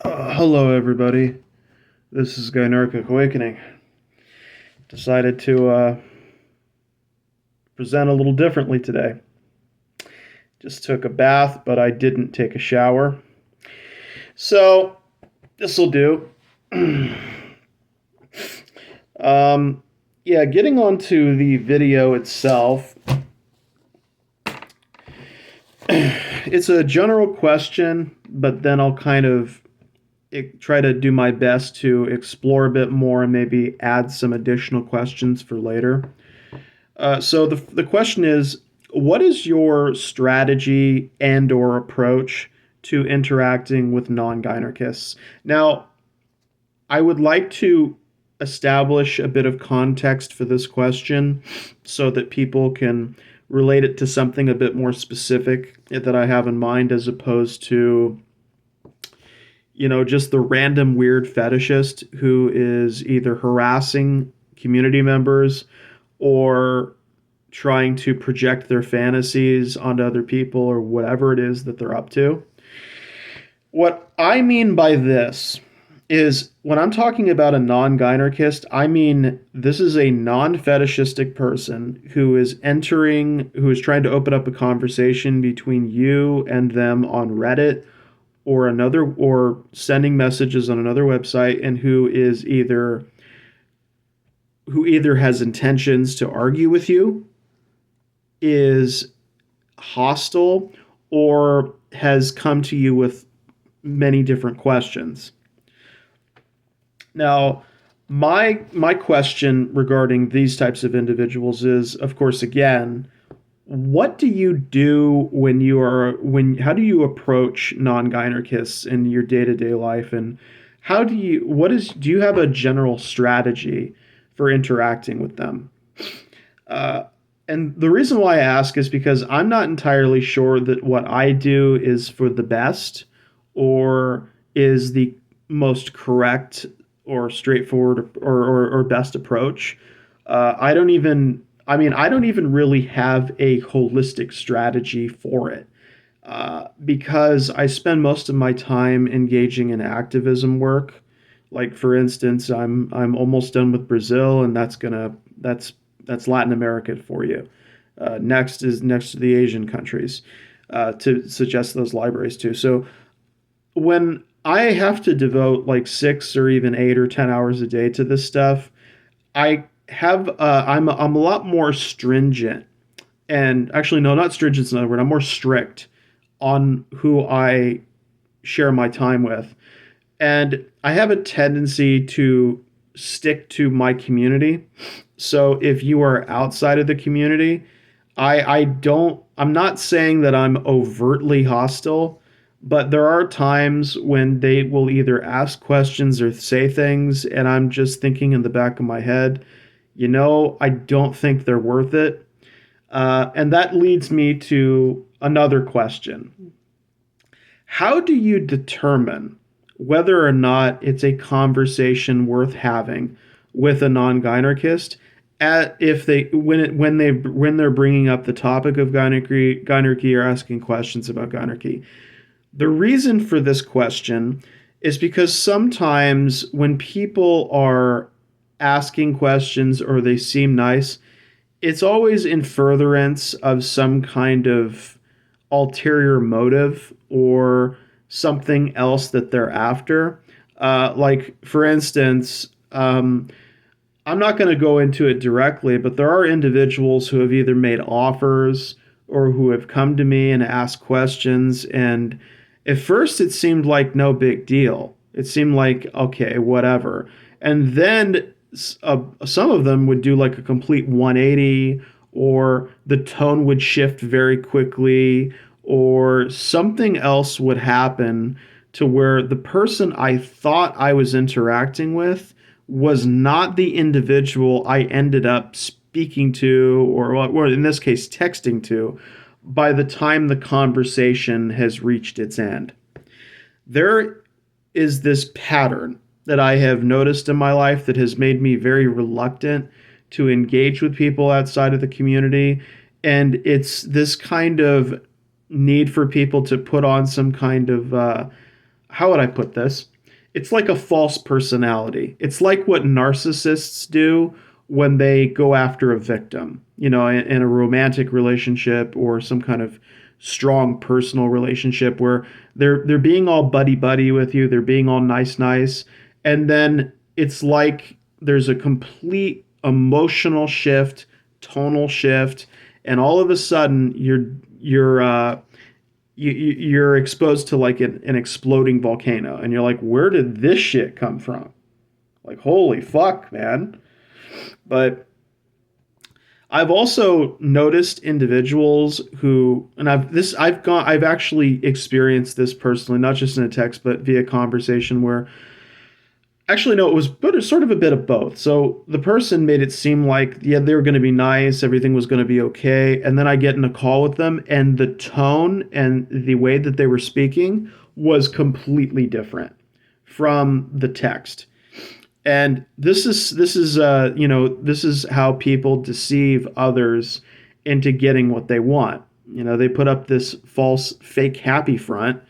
Hello, everybody. This is Gynarchic Awakening. Decided to present a little differently today. Just took a bath, but I didn't take a shower. So, this'll do. um, yeah, getting on to the video itself. It's a general question, but then I'll kind of try to do my best to explore a bit more and maybe add some additional questions for later. So the question is, what is your strategy and or approach to interacting with non-Gynarchists? Now, I would like to establish a bit of context for this question so that people can relate it to something a bit more specific that I have in mind as opposed to just the random weird fetishist who is either harassing community members or trying to project their fantasies onto other people or whatever it is that they're up to. What I mean by this is when I'm talking about a non-Gynarchist, I mean this is a non-fetishistic person who is trying to open up a conversation between you and them on Reddit or sending messages on another website, and who either has intentions to argue with you, is hostile, or has come to you with many different questions. Now, my question regarding these types of individuals is, of course, again, what do you do how do you approach non-Gynarchists in your day-to-day life, and do you have a general strategy for interacting with them? And the reason why I ask is because I'm not entirely sure that what I do is for the best or is the most correct or straightforward or best approach. I don't even really have a holistic strategy for it, because I spend most of my time engaging in activism work. Like, for instance, I'm almost done with Brazil, and that's Latin America for you. Next to the Asian countries, to suggest those libraries too. So when I have to devote like 6 or even 8 or 10 hours a day to this stuff, I'm a lot more stringent, and actually no, not stringent is another word. I'm more strict on who I share my time with, and I have a tendency to stick to my community. So if you are outside of the community, I'm not saying that I'm overtly hostile, but there are times when they will either ask questions or say things, and I'm just thinking in the back of my head, I don't think they're worth it. And that leads me to another question. How do you determine whether or not it's a conversation worth having with a non-Gynarchist when they're bringing up the topic of gynarchy or asking questions about gynarchy? The reason for this question is because sometimes when people are asking questions or they seem nice, it's always in furtherance of some kind of ulterior motive or something else that they're after. Like, for instance, I'm not going to go into it directly, but there are individuals who have either made offers or who have come to me and asked questions. And at first it seemed like no big deal. It seemed like, okay, whatever. And then some of them would do like a complete 180, or the tone would shift very quickly, or something else would happen to where the person I thought I was interacting with was not the individual I ended up speaking to, or in this case, texting to, by the time the conversation has reached its end. There is this pattern that I have noticed in my life that has made me very reluctant to engage with people outside of the community. And it's this kind of need for people to put on some kind of, how would I put this? it's like a false personality. It's like what narcissists do when they go after a victim, in a romantic relationship or some kind of strong personal relationship where they're being all buddy buddy with you, they're being all nice, and then it's like there's a complete emotional shift, tonal shift, and all of a sudden you're exposed to like an exploding volcano, and you're like, where did this shit come from? Like, holy fuck, man. But I've also noticed individuals who, and I've actually experienced this personally, not just in a text but via conversation, where actually no, it was sort of a bit of both. So the person made it seem like, yeah, they were going to be nice, everything was going to be okay, and then I get in a call with them, and the tone and the way that they were speaking was completely different from the text. And this is how people deceive others into getting what they want. They put up this false fake happy front,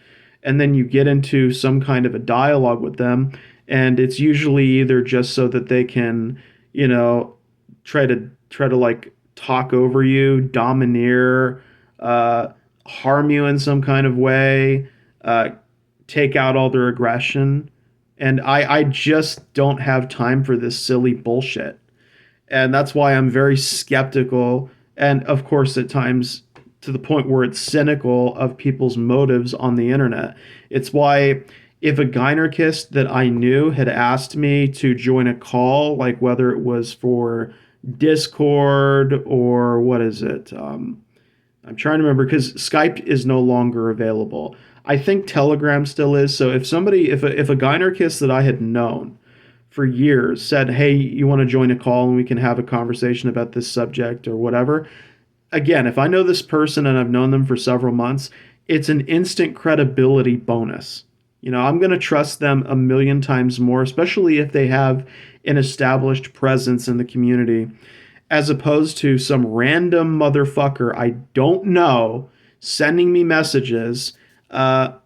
and then you get into some kind of a dialogue with them, and it's usually either just so that they can, try to like talk over you, domineer, harm you in some kind of way, uh, take out all their aggression. And I just don't have time for this silly bullshit. And that's why I'm very skeptical. And of course, at times to the point where it's cynical of people's motives on the internet. It's why if a gynarchist that I knew had asked me to join a call, like whether it was for Discord or what is it? I'm trying to remember because Skype is no longer available. I think Telegram still is. So if a gynarchist that I had known for years said, "Hey, you want to join a call and we can have a conversation about this subject or whatever," again, if I know this person and I've known them for several months, it's an instant credibility bonus. I'm going to trust them a million times more, especially if they have an established presence in the community, as opposed to some random motherfucker I don't know sending me messages,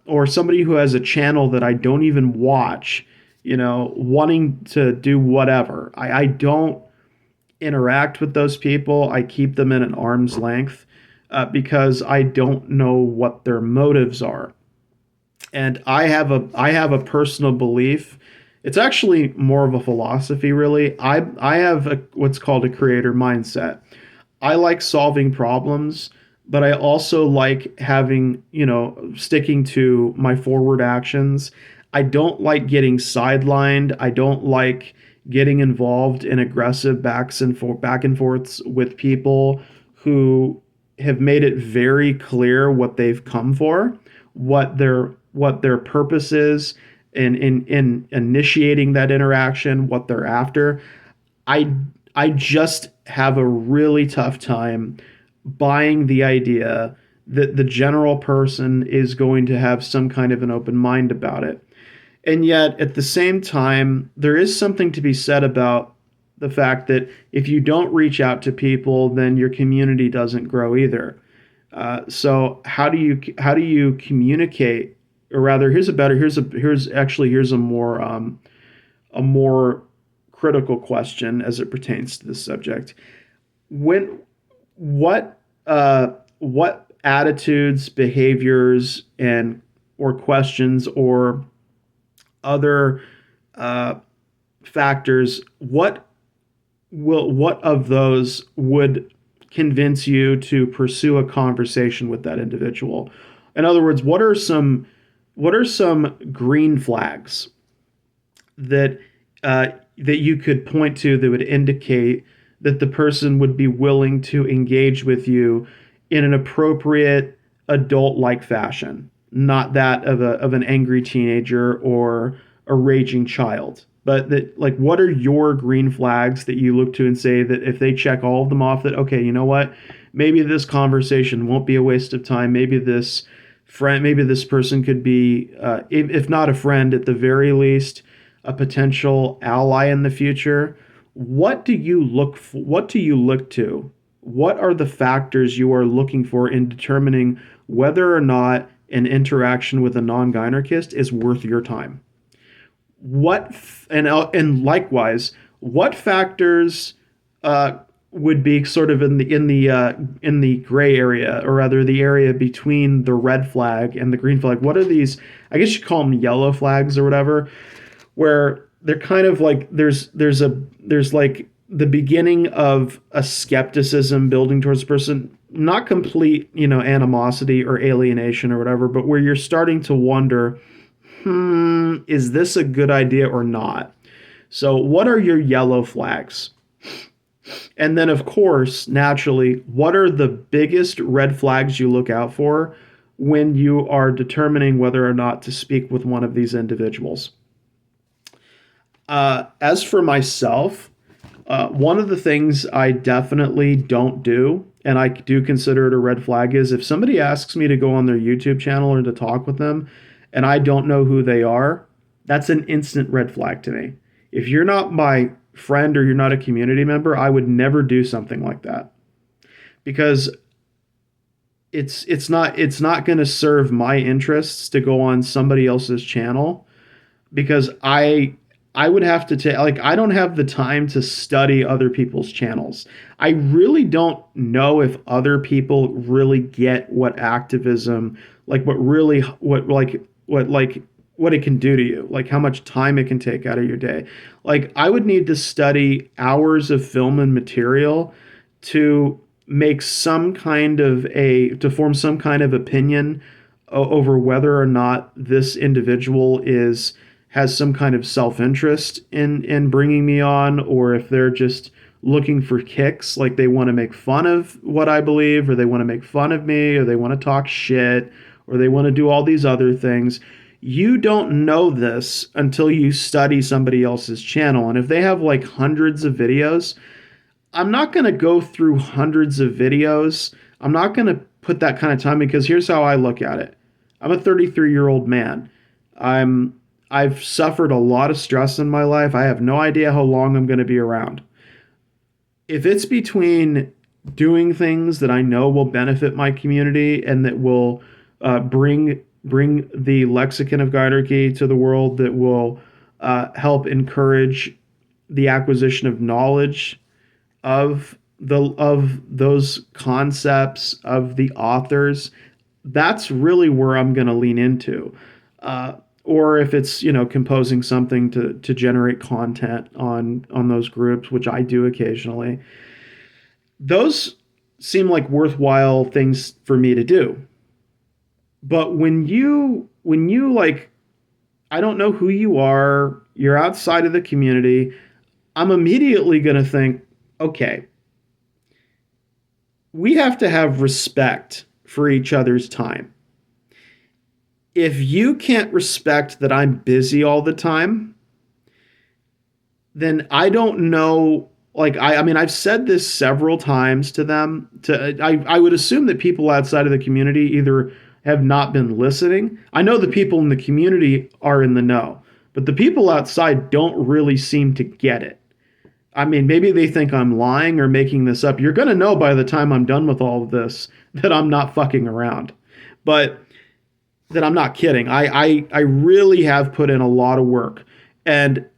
or somebody who has a channel that I don't even watch, wanting to do whatever. I don't interact with those people. I keep them at an arm's length, because I don't know what their motives are. And I have a personal belief. It's actually more of a philosophy, really. I have what's called a creator mindset. I like solving problems, but I also like having, sticking to my forward actions. I don't like getting sidelined. I don't like getting involved in aggressive back and forths with people who have made it very clear what they've come for, what their purpose is in initiating that interaction, what they're after. I I just have a really tough time buying the idea that the general person is going to have some kind of an open mind about it. And yet, at the same time, there is something to be said about the fact that if you don't reach out to people, then your community doesn't grow either. So how do you communicate? Or rather, here's a more critical question as it pertains to this subject. When what attitudes, behaviors, and or questions or other uh, factors, what of those would convince you to pursue a conversation with that individual? In other words, what are some green flags that that you could point to that would indicate that the person would be willing to engage with you in an appropriate adult-like fashion, not that of an angry teenager or a raging child? But that, like, what are your green flags that you look to and say that if they check all of them off, that okay, you know what, maybe this conversation won't be a waste of time. Maybe this person could be, if not a friend, at the very least, a potential ally in the future. What do you look for? What do you look to? What are the factors you are looking for in determining whether or not an interaction with a non-gynarchist is worth your time? And likewise, what factors would be sort of in the gray area, or rather the area between the red flag and the green flag? What are these? I guess you call them yellow flags or whatever, where they're kind of like there's like the beginning of a skepticism building towards the person, not complete, animosity or alienation or whatever, but where you're starting to wonder, is this a good idea or not? So what are your yellow flags? And then, of course, naturally, what are the biggest red flags you look out for when you are determining whether or not to speak with one of these individuals? As for myself, one of the things I definitely don't do, and I do consider it a red flag, is if somebody asks me to go on their YouTube channel or to talk with them and I don't know who they are, that's an instant red flag to me. If you're not my friend or you're not a community member, I would never do something like that, because it's not going to serve my interests to go on somebody else's channel, because I would have to take, like, I don't have the time to study other people's channels. I really don't know if other people really get what activism, like what it can do to you, like how much time it can take out of your day. Like, I would need to study hours of film and material to make some kind of to form some kind of opinion over whether or not this individual has some kind of self-interest in bringing me on, or if they're just looking for kicks, like they want to make fun of what I believe, or they want to make fun of me, or they want to talk shit, or they want to do all these other things. You don't know this until you study somebody else's channel. And if they have like hundreds of videos, I'm not going to go through hundreds of videos. I'm not going to put that kind of time, because here's how I look at it. I'm a 33-year-old man. I've suffered a lot of stress in my life. I have no idea how long I'm going to be around. If it's between doing things that I know will benefit my community and that will bring the lexicon of gynarchy to the world, that will help encourage the acquisition of knowledge of those concepts, of the authors, that's really where I'm going to lean into. Or if it's, composing something to generate content on those groups, which I do occasionally, those seem like worthwhile things for me to do. But when you like, I don't know who you are, you're outside of the community, I'm immediately going to think, okay, we have to have respect for each other's time. If you can't respect that I'm busy all the time, then I don't know. Like, I mean, I've said this several times to them. I would assume that people outside of the community either have not been listening. I know the people in the community are in the know, but the people outside don't really seem to get it. I mean, maybe they think I'm lying or making this up. You're going to know by the time I'm done with all of this that I'm not fucking around. But that I'm not kidding. I really have put in a lot of work, and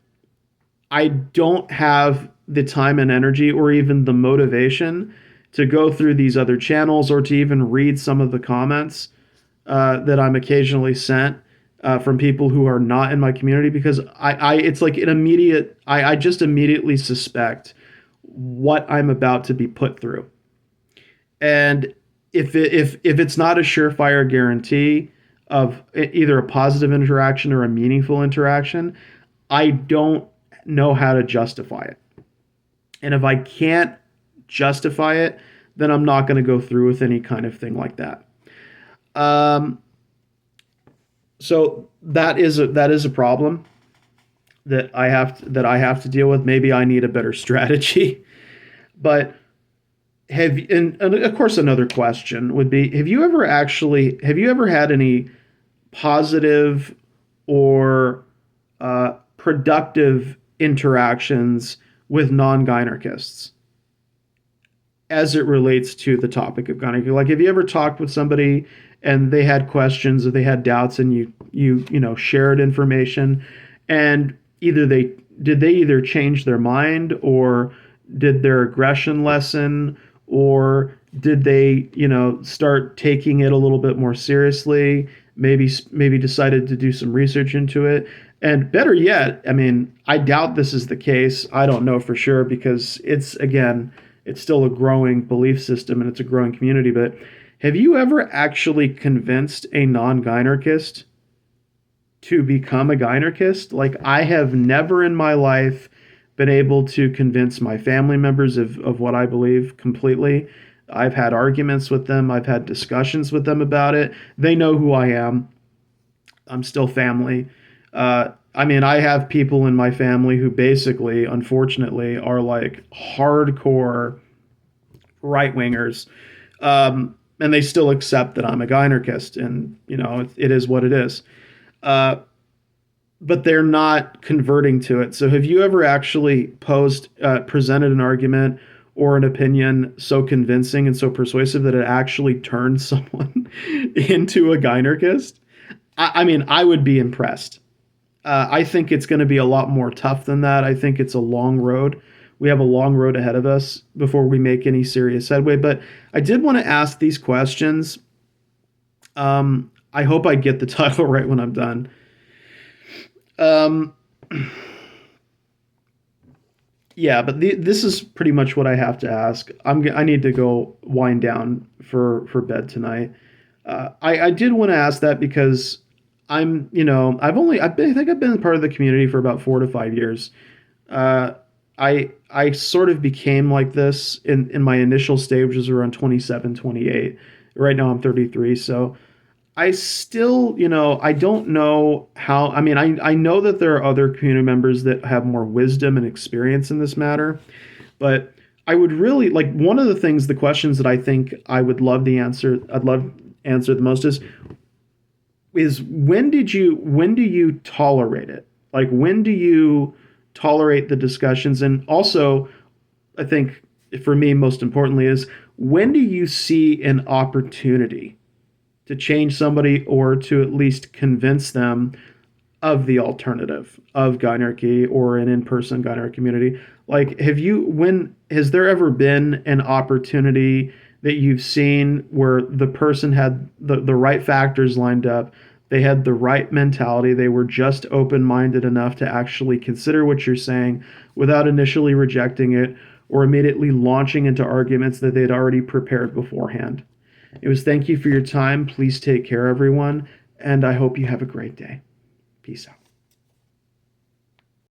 I don't have the time and energy or even the motivation to go through these other channels or to even read some of the comments that I'm occasionally sent from people who are not in my community, because it's like an immediate, I just immediately suspect what I'm about to be put through. And if it's not a surefire guarantee of either a positive interaction or a meaningful interaction, I don't know how to justify it. And if I can't justify it, then I'm not going to go through with any kind of thing like that. So that is a problem that I have to deal with. Maybe I need a better strategy. But and of course, another question would be, have you ever had any positive or productive interactions with non-Gynarchists as it relates to the topic of gynarchy? Like, have you ever talked with somebody and they had questions or they had doubts, and you shared information, and they either change their mind, or did their aggression lessen, or did they start taking it a little bit more seriously, maybe decided to do some research into it. And better yet, I mean, I doubt this is the case. I don't know for sure, because it's still a growing belief system and it's a growing community. But have you ever actually convinced a non-gynarchist to become a gynarchist? Like, I have never in my life been able to convince my family members of what I believe completely. I've had arguments with them, I've had discussions with them about it. They know who I am. I'm still family. I mean, I have people in my family who basically, unfortunately, are like hardcore right wingers, and they still accept that I'm a gynarchist, and it is what it is. Uh, but they're not converting to it. So have you ever actually presented an argument or an opinion so convincing and so persuasive that it actually turned someone into a gynarchist? I mean, I would be impressed. I think it's going to be a lot more tough than that. I think it's a long road. We have a long road ahead of us before we make any serious headway. But I did want to ask these questions. I hope I get the title right when I'm done. Um, yeah, but this is pretty much what I have to ask. I need to go wind down for bed tonight. I did want to ask that because I think I've been part of the community for about 4 to 5 years. Uh, I sort of became like this in my initial stage, which was around 27, 28. Right now I'm 33, so I still, I don't know how. I mean, I know that there are other community members that have more wisdom and experience in this matter, but I would really like, one of the things, the questions that I think I'd love answer the most is when do you tolerate it? Like, when do you tolerate the discussions? And also, I think for me, most importantly, is when do you see an opportunity to change somebody, or to at least convince them of the alternative of gynarchy or an in-person gynarchy community? Like, when has there ever been an opportunity that you've seen where the person had the right factors lined up, they had the right mentality, they were just open-minded enough to actually consider what you're saying without initially rejecting it or immediately launching into arguments that they'd already prepared beforehand? It was thank you for your time. Please take care, everyone, and I hope you have a great day. Peace out.